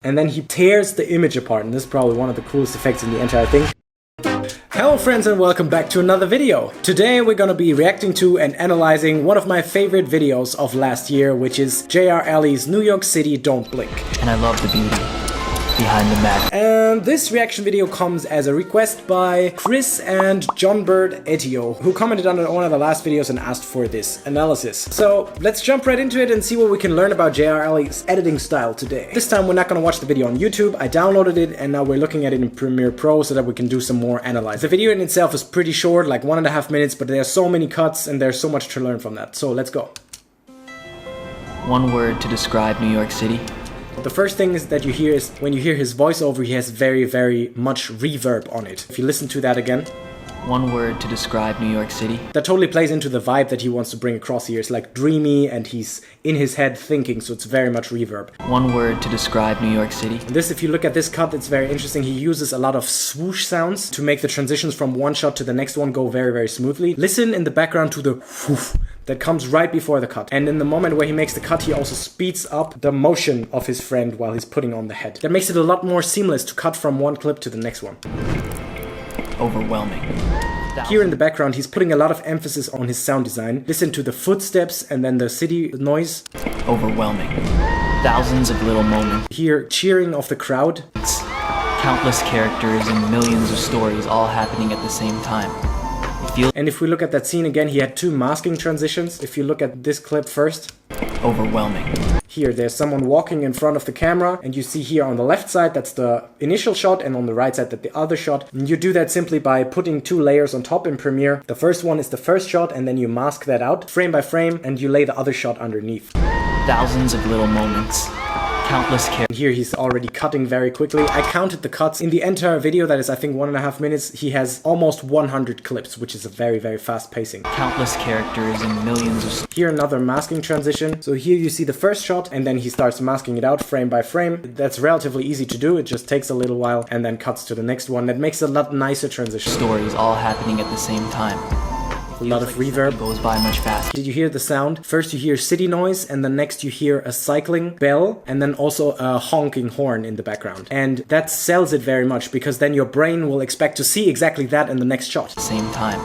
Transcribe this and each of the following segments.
and then he tears the image apart, and this is probably one of the coolest effects in the entire thing. Hello friends and welcome back to another video. Today we're gonna be reacting to and analyzing one of my favorite videos of last year, which is JR Alli's New York City Don't Blink. And I love the beauty behind the magic. And this reaction video comes as a request by Chris and John Bird Etio, who commented on one of the last videos and asked for this analysis. So let's jump right into it and see what we can learn about JR Alli's editing style today. This time we're not going to watch the video on YouTube. I downloaded it and now we're looking at it in Premiere Pro so that we can do some more analyze. The video in itself is pretty short, like 1.5 minutes, but there are so many cuts and there's so much to learn from that. So let's go. One word to describe New York City. The first thing is that you hear is when you hear his voiceover, he has very much reverb on it. If you listen to that again. One word to describe New York City. That totally plays into the vibe that he wants to bring across here. It's like dreamy and he's in his head thinking, so it's very much reverb. One word to describe New York City. This, if you look at this cut, it's very interesting. He uses a lot of swoosh sounds to make the transitions from one shot to the next one go very smoothly. Listen in the background to the whoof that comes right before the cut. And in the moment where he makes the cut, he also speeds up the motion of his friend while he's putting on the head. That makes it a lot more seamless to cut from one clip to the next one. Overwhelming. Here in the background, he's putting a lot of emphasis on his sound design. Listen to the footsteps and then the city noise. Overwhelming. Thousands of little moments. Here, cheering of the crowd. Countless characters and millions of stories all happening at the same time. And if we look at that scene again, he had 2 masking transitions. If you look at this clip first. Overwhelming. Here, there's someone walking in front of the camera, and you see here on the left side, that's the initial shot, and on the right side, that's the other shot. And you do that simply by putting 2 layers on top in Premiere. The first one is the first shot, and then you mask that out, frame by frame, and you lay the other shot underneath. Thousands of little moments. Countless characters. Here he's already cutting very quickly. I counted the cuts. In the entire video, that is I think 1.5 minutes, he has almost 100 clips, which is a very fast pacing. Countless characters and millions of... Here another masking transition. So here you see the first shot and then he starts masking it out frame by frame. That's relatively easy to do. It just takes a little while and then cuts to the next one. That makes a lot nicer transition. Stories all happening at the same time. A lot of reverb. Goes by much faster. Did you hear the sound? First you hear city noise and then next you hear a cycling bell and then also a honking horn in the background. And that sells it very much because then your brain will expect to see exactly that in the next shot. At the same time.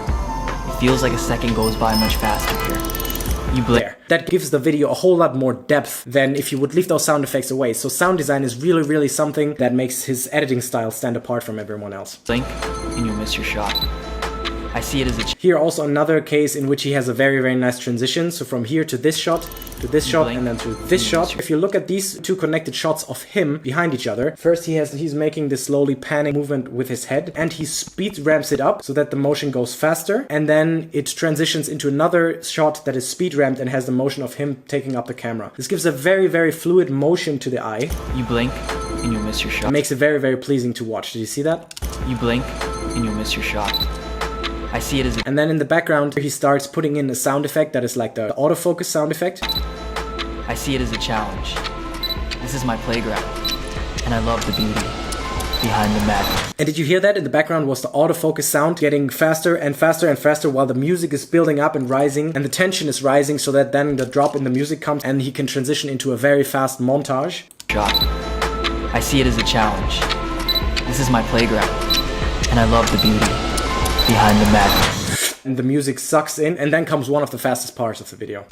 It feels like a second goes by much faster here. You blink. There. That gives the video a whole lot more depth than if you would leave those sound effects away. So sound design is really something that makes his editing style stand apart from everyone else. Blink and you miss your shot. I see it as a... Here also another case in which he has a very nice transition. So from here to this shot, and then to this shot. If you look at these 2 connected shots of him behind each other, first he's making this slowly panning movement with his head and he speed ramps it up so that the motion goes faster. And then it transitions into another shot that is speed ramped and has the motion of him taking up the camera. This gives a very fluid motion to the eye. You blink and you miss your shot. It makes it very pleasing to watch. Did you see that? You blink and you miss your shot. I see it as a... And then in the background, he starts putting in a sound effect that is like the autofocus sound effect. I see it as a challenge. This is my playground. And I love the beauty behind the madness. And did you hear that? In the background was the autofocus sound getting faster and faster while the music is building up and rising and the tension is rising so that then the drop in the music comes and he can transition into a very fast montage. Shot. I see it as a challenge. This is my playground. And I love the beauty behind the madness. And the music sucks in, and then comes one of the fastest parts of the video.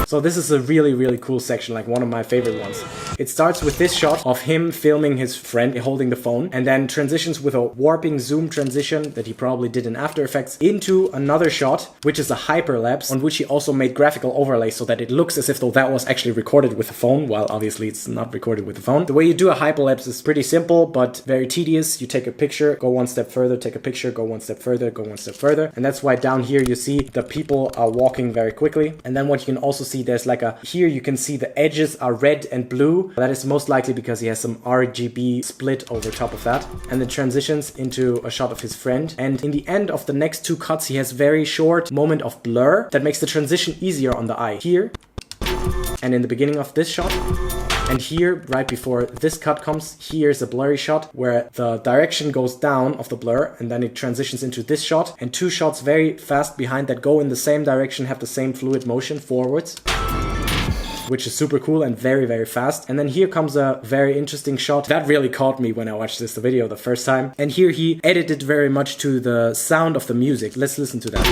So this is a really cool section, like one of my favorite ones. It starts with this shot of him filming his friend holding the phone and then transitions with a warping zoom transition that he probably did in After Effects into another shot, which is a hyperlapse on which he also made graphical overlays so that it looks as if though that was actually recorded with a phone, while obviously it's not recorded with a phone. The way you do a hyperlapse is pretty simple but very tedious. You take a picture, go one step further, take a picture, go one step further, go one step further. And that's why down here you see the people are walking very quickly. And then what you can also see, there's like here you can see the edges are red and blue. That is most likely because he has some RGB split over top of that. And it transitions into a shot of his friend. And in the end of the next 2 cuts, he has very short moment of blur that makes the transition easier on the eye. Here, and in the beginning of this shot. And here, right before this cut comes, here's a blurry shot where the direction goes down of the blur and then it transitions into this shot, and two shots very fast behind that go in the same direction, have the same fluid motion forwards, which is super cool and very, very fast. And then here comes a very interesting shot that really caught me when I watched this video the first time. And here he edited very much to the sound of the music. Let's listen to that.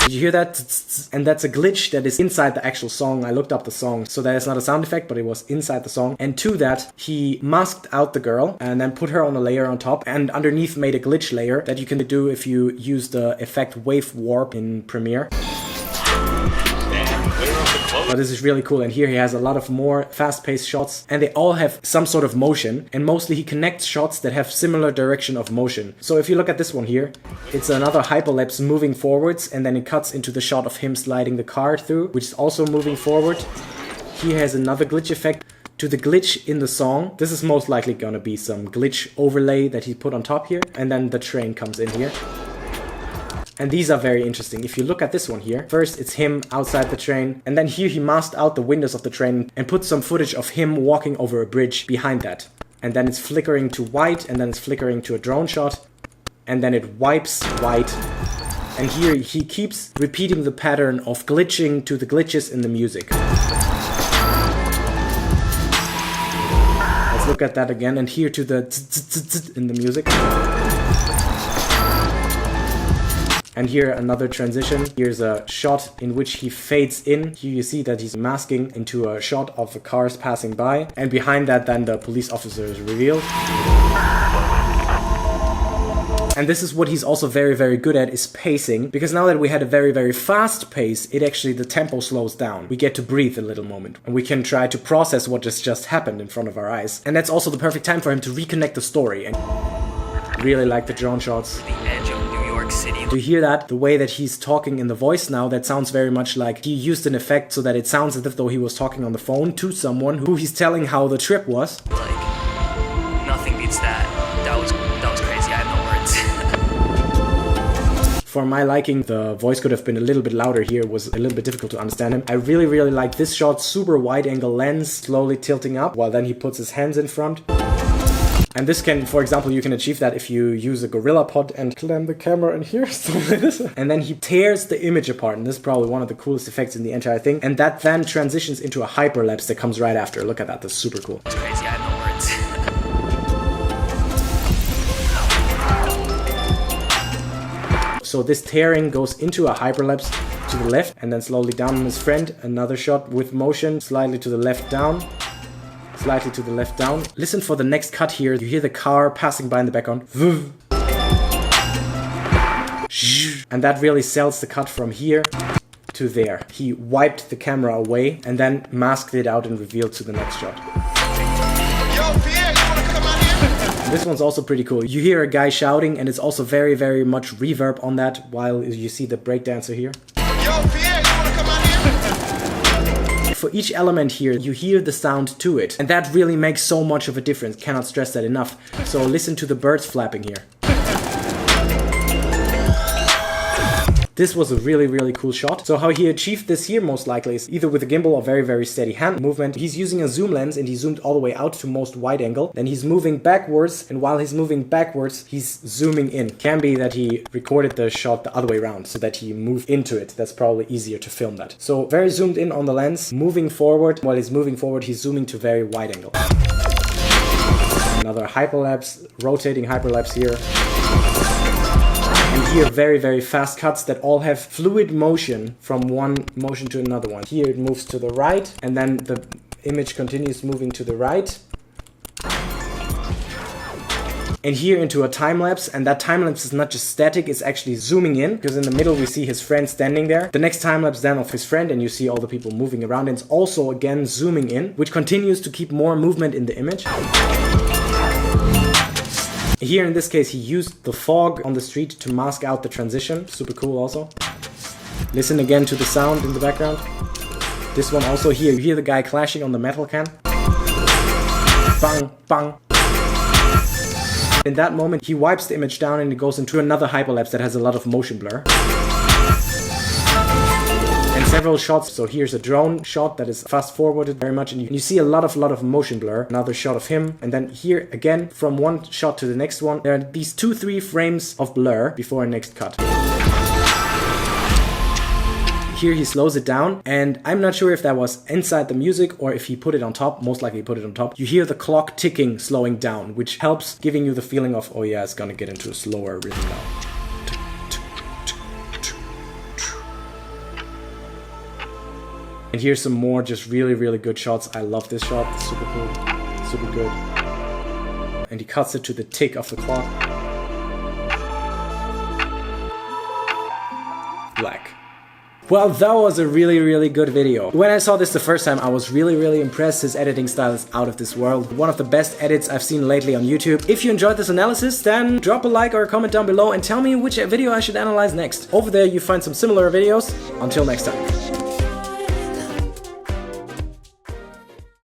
Did you hear that? And that's a glitch that is inside the actual song. I looked up the song, so that is not a sound effect, but it was inside the song. And to that, he masked out the girl and then put her on a layer on top, and underneath made a glitch layer that you can do if you use the effect Wave Warp in Premiere. But this is really cool, and here he has a lot of more fast-paced shots, and they all have some sort of motion, and mostly he connects shots that have similar direction of motion. So if you look at this one here, it's another hyperlapse moving forwards, and then it cuts into the shot of him sliding the car through, which is also moving forward. He has another glitch effect to the glitch in the song. This is most likely gonna be some glitch overlay that he put on top here, and then the train comes in here. And these are very interesting. If you look at this one here, first it's him outside the train, and then here he masked out the windows of the train and put some footage of him walking over a bridge behind that. And then it's flickering to white, and then it's flickering to a drone shot, and then it wipes white. And here he keeps repeating the pattern of glitching to the glitches in the music. Let's look at that again, and here to the in the music. And here another transition. Here's a shot in which he fades in. Here you see that he's masking into a shot of the cars passing by. And behind that then the police officer is revealed. And this is what he's also very, very good at, is pacing. Because now that we had a very, very fast pace, the tempo slows down. We get to breathe a little moment. And we can try to process what just happened in front of our eyes. And that's also the perfect time for him to reconnect the story. And really like the drone shots. City. Do you hear that? The way that he's talking in the voice now, that sounds very much like he used an effect so that it sounds as if though he was talking on the phone to someone who he's telling how the trip was. Like, nothing beats that. That was crazy. I have no words. For my liking, the voice could have been a little bit louder here. It was a little bit difficult to understand him. I really, really like this shot. Super wide angle lens, slowly tilting up, while then he puts his hands in front. And this can, for example, you can achieve that if you use a gorilla pod and clamp the camera in here, something like this. And then he tears the image apart, and this is probably one of the coolest effects in the entire thing. And that then transitions into a hyperlapse that comes right after. Look at that, that's super cool. That's crazy, I have no words. So this tearing goes into a hyperlapse to the left, and then slowly down on his friend. Another shot with motion, slightly to the left down. Slightly to the left down. Listen for the next cut here. You hear the car passing by in the background. And that really sells the cut from here to there. He wiped the camera away and then masked it out and revealed to the next shot. Yo, Pierre, you wanna come out here? This one's also pretty cool. You hear a guy shouting, and it's also very, very much reverb on that while you see the breakdancer here. Yo, Pierre, you wanna come out here? For each element here, you hear the sound to it. And that really makes so much of a difference. Cannot stress that enough. So listen to the birds flapping here. This was a really, really cool shot. So how he achieved this here most likely is either with a gimbal or very, very steady hand movement. He's using a zoom lens, and he zoomed all the way out to most wide angle. Then he's moving backwards, and while he's moving backwards, he's zooming in. Can be that he recorded the shot the other way around so that he moved into it. That's probably easier to film that. So very zoomed in on the lens, moving forward. While he's moving forward, he's zooming to very wide angle. Another hyperlapse, rotating hyperlapse here. And here very, very fast cuts that all have fluid motion from one motion to another one. Here it moves to the right, and then the image continues moving to the right. And here into a time lapse, and that time lapse is not just static, it's actually zooming in, because in the middle we see his friend standing there. The next time lapse then of his friend, and you see all the people moving around, and it's also again zooming in, which continues to keep more movement in the image. Here in this case he used the fog on the street to mask out the transition. Super cool also. Listen again to the sound in the background. This one also here. You hear the guy clashing on the metal can. Bang, bang. In that moment he wipes the image down and it goes into another hyperlapse that has a lot of motion blur. And several shots. So here's a drone shot that is fast forwarded very much, and you see a lot of motion blur. Another shot of him, and then here again from one shot to the next one, there are these 2-3 frames of blur before a next cut. Here he slows it down, and I'm not sure if that was inside the music or if he put it on top. Most likely he put it on top. You hear the clock ticking, slowing down, which helps giving you the feeling of, oh yeah, it's gonna get into a slower rhythm now. And here's some more just really good shots. I love this shot. It's super cool, super good. And he cuts it to the tick of the clock. Black. Well, that was a really good video. When I saw this the first time, I was really impressed. His editing style is out of this world. One of the best edits I've seen lately on YouTube. If you enjoyed this analysis, then drop a like or a comment down below and tell me which video I should analyze next. Over there you find some similar videos. Until next time.